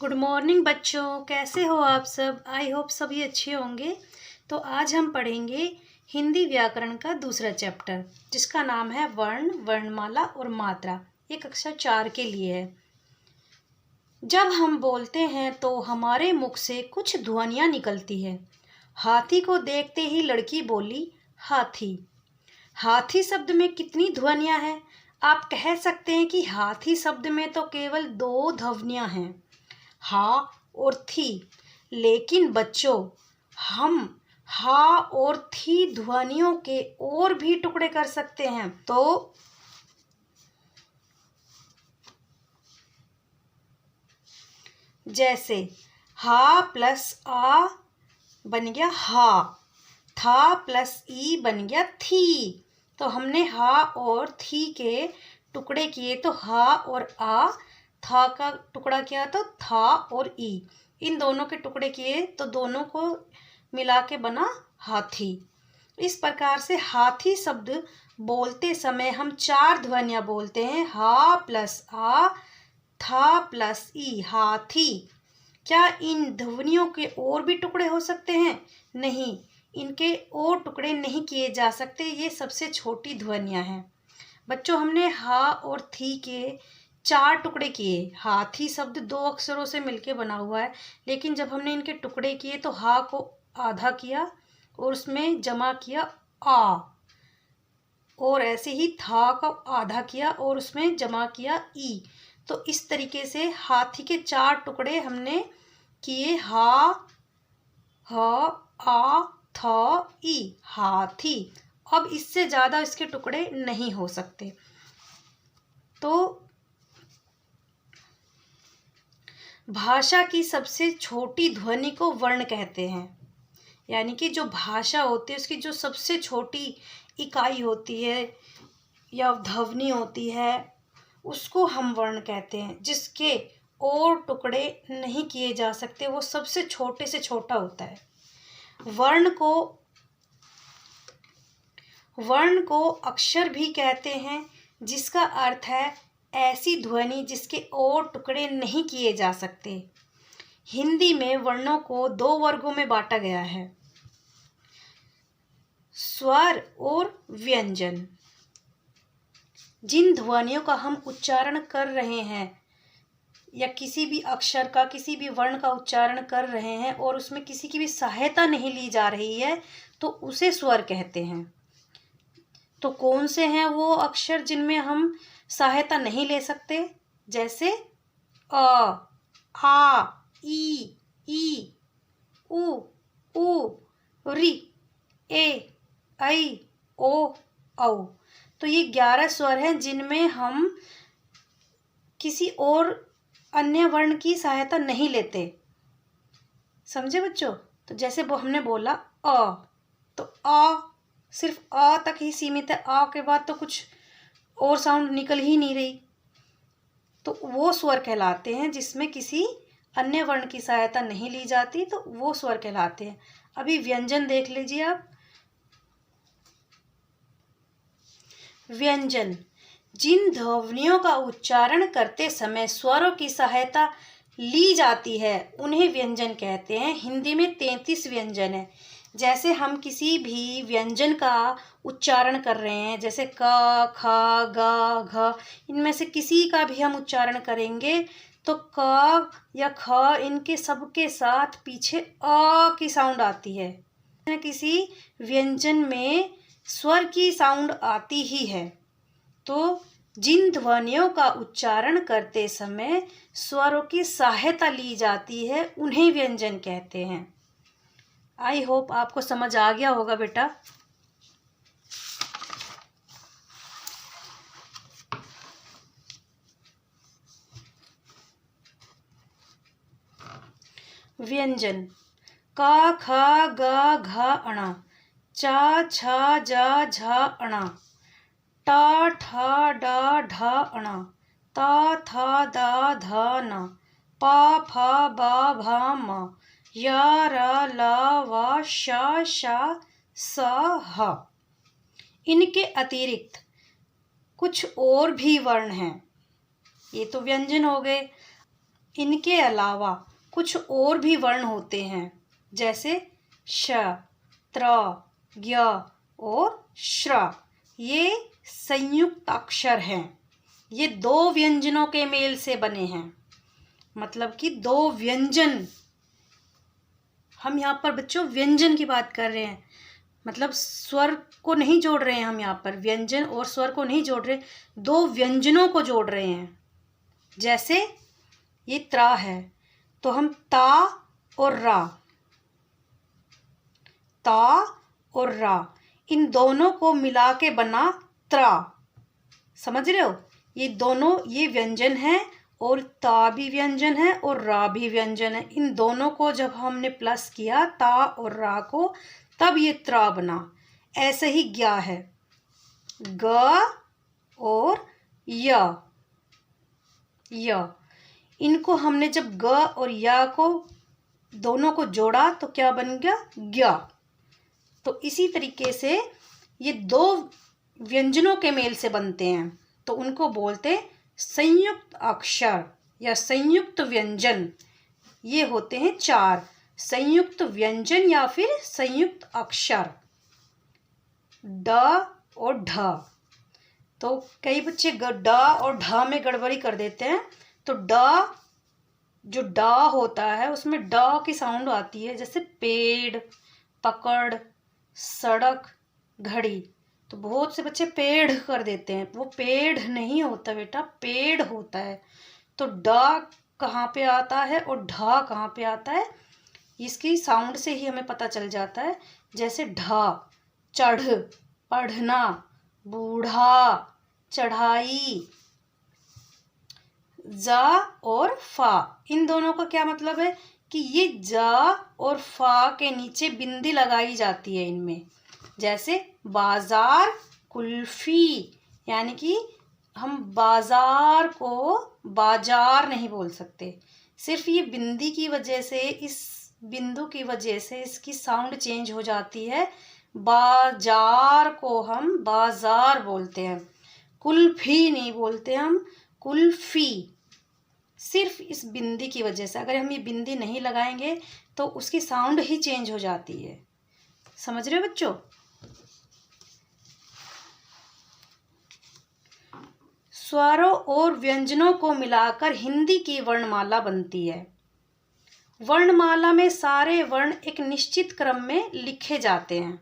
Good morning बच्चों, कैसे हो आप सब। आई होप सभी अच्छे होंगे। तो आज हम पढ़ेंगे हिंदी व्याकरण का दूसरा चैप्टर, जिसका नाम है वर्ण, वर्णमाला और मात्रा। ये कक्षा 4 के लिए है। जब हम बोलते हैं तो हमारे मुख से कुछ ध्वनियाँ निकलती है। हाथी को देखते ही लड़की बोली हाथी। हाथी शब्द में कितनी ध्वनियाँ हैं? आप कह सकते हैं कि हाथी शब्द में तो केवल 2 ध्वनियाँ हैं, हा और थी। लेकिन बच्चों, हम हा और थी ध्वनियों के और भी टुकड़े कर सकते हैं। तो जैसे हा प्लस आ बन गया हा, था प्लस ई बन गया थी। तो हमने हा और थी के टुकड़े किए तो हा और आ, था का टुकड़ा किया तो था और ई, इन दोनों के टुकड़े किए तो दोनों को मिला के बना हाथी। इस प्रकार से हाथी शब्द बोलते समय हम 4 ध्वनियाँ बोलते हैं, हा प्लस आ, था प्लस ई, हाथी। क्या इन ध्वनियों के और भी टुकड़े हो सकते हैं? नहीं, इनके और टुकड़े नहीं किए जा सकते। ये सबसे छोटी ध्वनियाँ हैं। बच्चों, हमने हा और थी के 4 टुकड़े किए। हाथी शब्द 2 अक्षरों से मिलके बना हुआ है, लेकिन जब हमने इनके टुकड़े किए तो हा को आधा किया और उसमें जमा किया आ, और ऐसे ही था का आधा किया और उसमें जमा किया ई। तो इस तरीके से हाथी के 4 टुकड़े हमने किए, हा, आ, था, ई, हाथी। अब इससे ज़्यादा इसके टुकड़े नहीं हो सकते। तो भाषा की सबसे छोटी ध्वनि को वर्ण कहते हैं। यानी कि जो भाषा होती है उसकी जो सबसे छोटी इकाई होती है या ध्वनि होती है, उसको हम वर्ण कहते हैं। जिसके और टुकड़े नहीं किए जा सकते, वो सबसे छोटे से छोटा होता है। वर्ण को अक्षर भी कहते हैं, जिसका अर्थ है ऐसी ध्वनि जिसके और टुकड़े नहीं किए जा सकते। हिंदी में वर्णों को 2 वर्गों में बांटा गया है, स्वर और व्यंजन। जिन ध्वनियों का हम उच्चारण कर रहे हैं या किसी भी अक्षर का, किसी भी वर्ण का उच्चारण कर रहे हैं और उसमें किसी की भी सहायता नहीं ली जा रही है, तो उसे स्वर कहते हैं। तो कौन से हैं वो अक्षर जिनमें हम सहायता नहीं ले सकते? जैसे अ, आ, ई, उ, री, ए, ऐ, ओ, औ। तो ये 11 स्वर हैं जिनमें हम किसी और अन्य वर्ण की सहायता नहीं लेते। समझे बच्चों? तो जैसे वो हमने बोला अ, तो अ सिर्फ अ तक ही सीमित है। अ के बाद तो कुछ और साउंड निकल ही नहीं रही, तो वो स्वर कहलाते हैं जिसमें किसी अन्य वर्ण की सहायता नहीं ली जाती, तो वो स्वर कहलाते हैं। अभी व्यंजन देख लीजिए आप। व्यंजन जिन ध्वनियों का उच्चारण करते समय स्वरों की सहायता ली जाती है, उन्हें व्यंजन कहते हैं। हिंदी में 33 व्यंजन है। जैसे हम किसी भी व्यंजन का उच्चारण कर रहे हैं, जैसे क, ख, ग, घ, इनमें से किसी का भी हम उच्चारण करेंगे तो क या ख, इनके सबके साथ पीछे अ की साउंड आती है। किसी व्यंजन में स्वर की साउंड आती ही है। तो जिन ध्वनियों का उच्चारण करते समय स्वरों की सहायता ली जाती है, उन्हें व्यंजन कहते हैं। आई होप आपको समझ आ गया होगा बेटा। व्यंजन का, ख, ग, घ, अणा, चा, छ, ज, झ, अणा, टा, ठा, डा, ढ, अणा, ता, था, दा, ध, न, पा, फा, बा, भा, म, य, र, ल, व, श, स, ह। इनके अतिरिक्त कुछ और भी वर्ण हैं। ये तो व्यंजन हो गए। इनके अलावा कुछ और भी वर्ण होते हैं, जैसे श, त्र, ज्ञ और श्र। ये संयुक्त अक्षर हैं। ये दो व्यंजनों के मेल से बने हैं, मतलब कि दो व्यंजन। हम यहाँ पर बच्चों व्यंजन की बात कर रहे हैं, मतलब स्वर को नहीं जोड़ रहे हैं। हम यहाँ पर व्यंजन और स्वर को नहीं जोड़ रहे, दो व्यंजनों को जोड़ रहे हैं। जैसे ये त्रा है तो हम ता और रा, इन दोनों को मिला के बना त्रा। समझ रहे हो? ये दोनों, ये व्यंजन है और ता भी व्यंजन है और रा भी व्यंजन है। इन दोनों को जब हमने प्लस किया ता और रा को, तब ये त्रा बना। ऐसे ही ज्ञा है, ग और य। इनको हमने जब ग और या को दोनों को जोड़ा तो क्या बन गया? ज्ञा। तो इसी तरीके से ये दो व्यंजनों के मेल से बनते हैं, तो उनको बोलते संयुक्त अक्षर या संयुक्त व्यंजन। ये होते हैं चार, संयुक्त व्यंजन या फिर संयुक्त अक्षर, ड और ढ। तो कई बच्चे ड और ढ में गड़बड़ी कर देते हैं। तो ड, जो ड होता है उसमें ड की साउंड आती है, जैसे पेड़, पकड़, सड़क, घड़ी। तो बहुत से बच्चे पेड़ कर देते हैं, वो पेड़ नहीं होता बेटा, पेड़ होता है। तो ड कहाँ पे आता है और ढ कहाँ पे आता है, इसकी साउंड से ही हमें पता चल जाता है। जैसे ढ, चढ़, पढ़ना, बूढ़ा, चढ़ाई। जा और फा, इन दोनों का क्या मतलब है कि ये जा और फा के नीचे बिंदी लगाई जाती है इनमें। जैसे बाजार, कुल्फी, यानी कि हम बाजार को बाजार नहीं बोल सकते, सिर्फ ये बिंदी की वजह से, इस बिंदु की वजह से इसकी साउंड चेंज हो जाती है। बाजार को हम बाजार बोलते हैं, कुल्फी नहीं बोलते हम, कुल्फी। सिर्फ इस बिंदी की वजह से, अगर हम ये बिंदी नहीं लगाएंगे तो उसकी साउंड ही चेंज हो जाती है। समझ रहे हो बच्चों? स्वरों और व्यंजनों को मिलाकर हिंदी की वर्णमाला बनती है। वर्णमाला में सारे वर्ण एक निश्चित क्रम में लिखे जाते हैं।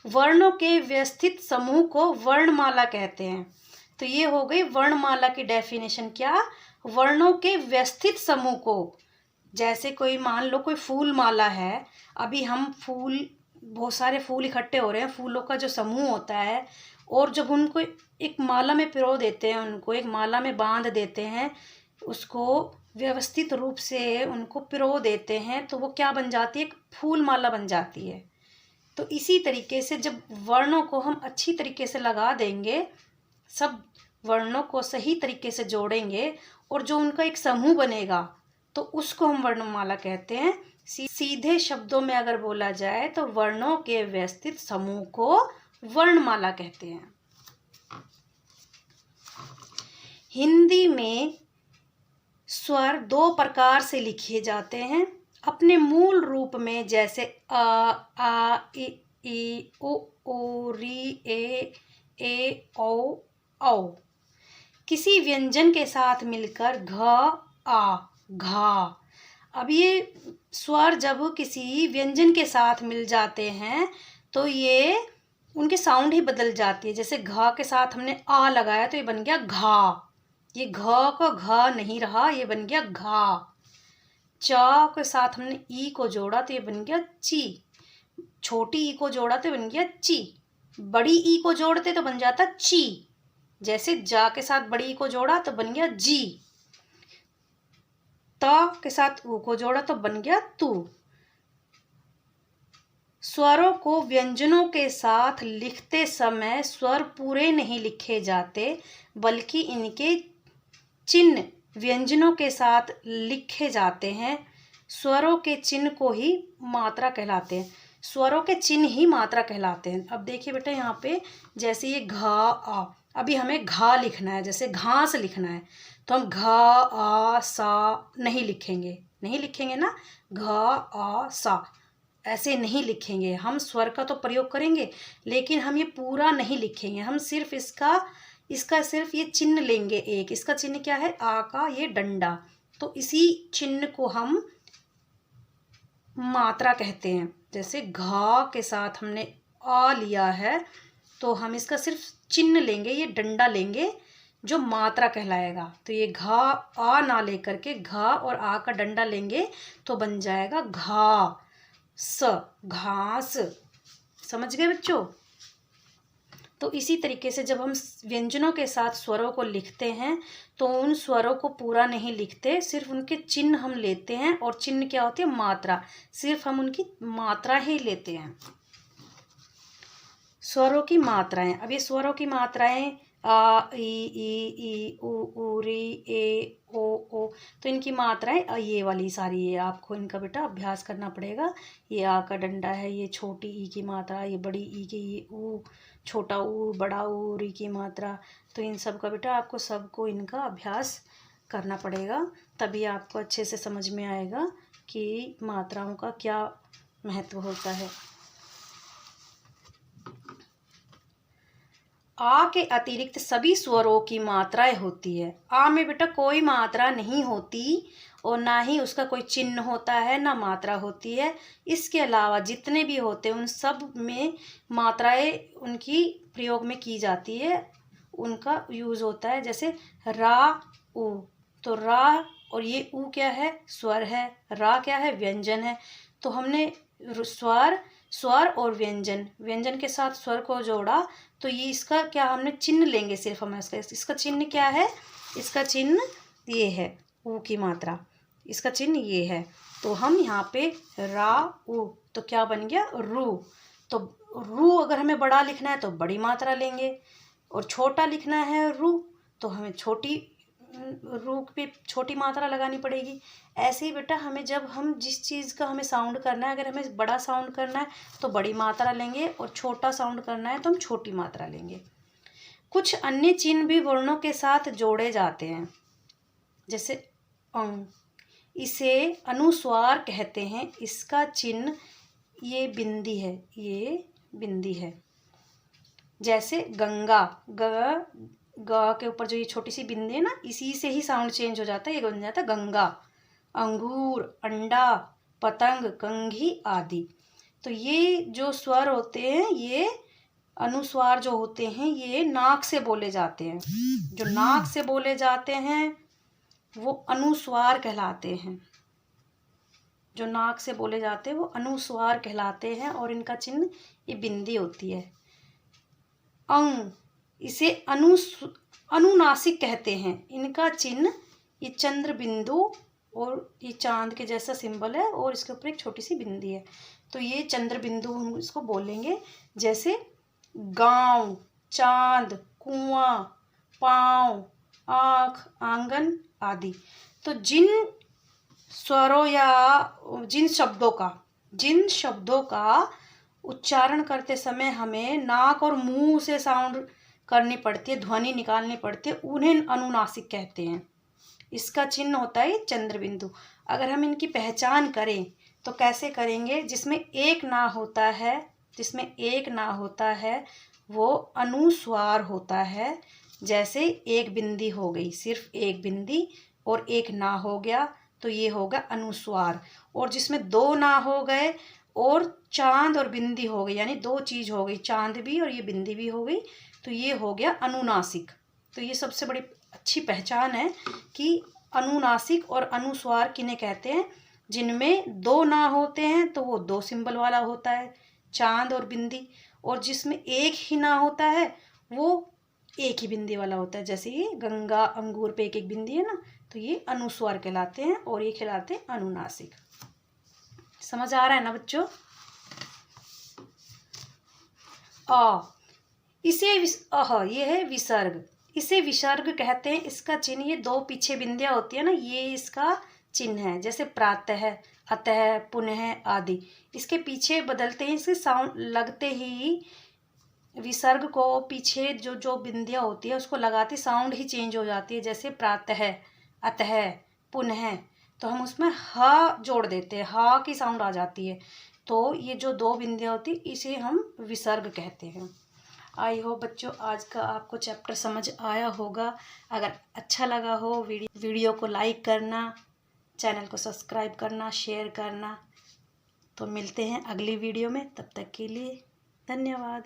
वर्णों के व्यवस्थित समूह को वर्णमाला कहते हैं। तो ये हो गई वर्णमाला की डेफिनेशन। क्या? वर्णों के व्यवस्थित समूह को, जैसे कोई मान लो कोई फूल माला है, अभी हम फूल, बहुत सारे फूल इकट्ठे हो रहे हैं, फूलों का जो समूह होता है, और जब उनको एक माला में पिरो देते हैं, उनको एक माला में बांध देते हैं, उसको व्यवस्थित रूप से उनको पिरो देते हैं, तो वो क्या बन जाती है? एक फूल माला बन जाती है। तो इसी तरीके से जब वर्णों को हम अच्छी तरीके से लगा देंगे, सब वर्णों को सही तरीके से जोड़ेंगे और जो उनका एक समूह बनेगा, तो उसको हम वर्णमाला कहते हैं। सीधे शब्दों में अगर बोला जाए तो वर्णों के व्यवस्थित समूह को वर्णमाला कहते हैं। हिंदी में स्वर दो प्रकार से लिखे जाते हैं अपने मूल रूप में, जैसे आ ई ओ री ए औ। किसी व्यंजन के साथ मिलकर घ आ घा। अब ये स्वर जब किसी व्यंजन के साथ मिल जाते हैं तो ये उनकी साउंड ही बदल जाती है। जैसे घ के साथ हमने आ लगाया तो ये बन गया घा, ये घ का घ नहीं रहा, ये बन गया घा। च के साथ हमने ई को जोड़ा तो ये बन गया ची, छोटी ई को जोड़ा तो बन गया ची, बड़ी ई को जोड़ते तो बन जाता ची। जैसे जा के साथ बड़ी ई को जोड़ा तो बन गया जी, त के साथ ऊ को जोड़ा तो बन गया तू। स्वरों को व्यंजनों के साथ लिखते समय स्वर पूरे नहीं लिखे जाते, बल्कि इनके चिन्ह व्यंजनों के साथ लिखे जाते हैं। स्वरों के चिन्ह को ही मात्रा कहलाते हैं, स्वरों के चिन्ह ही मात्रा कहलाते हैं। अब देखिए बेटा यहाँ पे, जैसे ये घा आ, अभी हमें घा लिखना है, जैसे घास लिखना है, तो हम घ आ सा नहीं लिखेंगे, नहीं लिखेंगे ना, घ आ सा ऐसे नहीं लिखेंगे। हम स्वर का तो प्रयोग करेंगे लेकिन हम ये पूरा नहीं लिखेंगे। हम सिर्फ इसका सिर्फ ये चिन्ह लेंगे एक। इसका चिन्ह क्या है? आ का ये डंडा। तो इसी चिन्ह को हम मात्रा कहते हैं। जैसे घा के साथ हमने आ लिया है तो हम इसका सिर्फ चिन्ह लेंगे, ये डंडा लेंगे जो मात्रा कहलाएगा। तो ये घा आ ना लेकर के घा और आ का डंडा लेंगे तो बन जाएगा घा स, घास। समझ गए बच्चों? तो इसी तरीके से जब हम व्यंजनों के साथ स्वरों को लिखते हैं तो उन स्वरों को पूरा नहीं लिखते, सिर्फ उनके चिन्ह हम लेते हैं। और चिन्ह क्या होती है? मात्रा। सिर्फ हम उनकी मात्रा ही लेते हैं। स्वरों की मात्राएं। अब ये स्वरों की मात्राएं आ ई उ री ए ओ। तो इनकी मात्राएं ये वाली सारी है। आपको इनका बेटा अभ्यास करना पड़ेगा। ये आ का डंडा है, ये छोटी ई की मात्रा, ये बड़ी ई की ये ऊ, छोटा ऊ, बड़ा ऊ, री की मात्रा। तो इन सब का बेटा आपको सबको इनका अभ्यास करना पड़ेगा, तभी आपको अच्छे से समझ में आएगा कि मात्राओं का क्या महत्व होता है। आ के अतिरिक्त सभी स्वरों की मात्राएं होती है। आ में बेटा कोई मात्रा नहीं होती और ना ही उसका कोई चिन्ह होता है, ना मात्रा होती है। इसके अलावा जितने भी होते हैं उन सब में मात्राएं उनकी प्रयोग में की जाती है, उनका यूज़ होता है। जैसे रा उ, तो रा और ये उ क्या है? स्वर है। रा क्या है? व्यंजन है। तो हमने स्वर और व्यंजन के साथ स्वर को जोड़ा तो ये इसका क्या हमने चिन्ह लेंगे सिर्फ हम इसका चिन्ह क्या है? इसका चिन्ह ये है ऊ की मात्रा, इसका चिन्ह ये है। तो हम यहाँ पे रा उ तो क्या बन गया? रू। तो रू अगर हमें बड़ा लिखना है तो बड़ी मात्रा लेंगे और छोटा लिखना है रू तो हमें छोटी रू पे छोटी मात्रा लगानी पड़ेगी। ऐसे ही बेटा हमें जब हम जिस चीज़ का हमें साउंड करना है, अगर हमें बड़ा साउंड करना है तो बड़ी मात्रा लेंगे और छोटा साउंड करना है तो हम छोटी मात्रा लेंगे। कुछ अन्य चिन्ह भी वर्णों के साथ जोड़े जाते हैं, जैसे अंग, इसे अनुस्वार कहते हैं। इसका चिन्ह ये बिंदी है, ये बिंदी है। जैसे गंगा, ग के ऊपर जो ये छोटी सी बिंदी है ना, इसी से ही साउंड चेंज हो जाता है, ये बन जाता है गंगा। अंगूर, अंडा, पतंग, कंघी आदि। तो ये जो स्वर होते हैं, ये अनुस्वार जो होते हैं ये नाक से बोले जाते हैं। जो नाक से बोले जाते हैं वो अनुस्वार कहलाते हैं। जो नाक से बोले जाते हैं वो अनुस्वार कहलाते हैं और इनका चिन्ह ये बिंदी होती है। अंग, इसे अनुनासिक कहते हैं। इनका चिन्ह ये चंद्र बिंदु और ये चांद के जैसा सिंबल है और इसके ऊपर एक छोटी सी बिंदी है। तो ये चंद्र बिंदु हम इसको बोलेंगे। जैसे गांव, चांद, कुआं, पाँव, आँख, आंगन आदि। तो जिन स्वरों या जिन शब्दों का उच्चारण करते समय हमें नाक और मुंह से साउंड करनी पड़ती है, ध्वनि निकालनी पड़ती है, उन्हें अनुनासिक कहते हैं। इसका चिन्ह होता है चंद्र बिंदु। अगर हम इनकी पहचान करें तो कैसे करेंगे? जिसमें एक ना होता है वो अनुस्वार होता है। जैसे एक बिंदी हो गई, सिर्फ एक बिंदी और एक ना हो गया तो ये होगा अनुस्वार। और जिसमें दो ना हो गए और चांद और बिंदी हो गई, यानी दो चीज़ हो गई, चांद भी और ये बिंदी भी हो गई, तो ये हो गया अनुनासिक। तो ये सबसे बड़ी अच्छी पहचान है कि अनुनासिक और अनुस्वार किन्हें कहते हैं। जिनमें दो ना होते हैं तो वो दो सिंबल वाला होता है, चांद और बिंदी, और जिसमें एक ही ना होता है वो एक ही बिंदी वाला होता है। जैसे ये गंगा, अंगूर पे एक एक बिंदी है ना, तो ये अनुस्वार कहलाते हैं और ये कहलाते हैं अनुनासिक। समझ आ रहा है ना बच्चों? ये है विसर्ग। इसे विसर्ग कहते हैं। इसका चिन्ह ये दो पीछे बिंदियां होती है ना, ये इसका चिन्ह है। जैसे प्रातः, अतः, पुनः आदि। इसके पीछे बदलते ही, इसके साउंड लगते ही विसर्ग को पीछे जो जो बिंदियाँ होती है उसको लगाते साउंड ही चेंज हो जाती है। जैसे प्रातः, अतः, पुनः, तो हम उसमें ह जोड़ देते हैं, ह की साउंड आ जाती है। तो ये जो दो बिंदियाँ होती इसे हम विसर्ग कहते हैं। आई होप बच्चों आज का आपको चैप्टर समझ आया होगा। अगर अच्छा लगा हो वीडियो को लाइक करना, चैनल को सब्सक्राइब करना, शेयर करना। तो मिलते हैं अगली वीडियो में, तब तक के लिए धन्यवाद।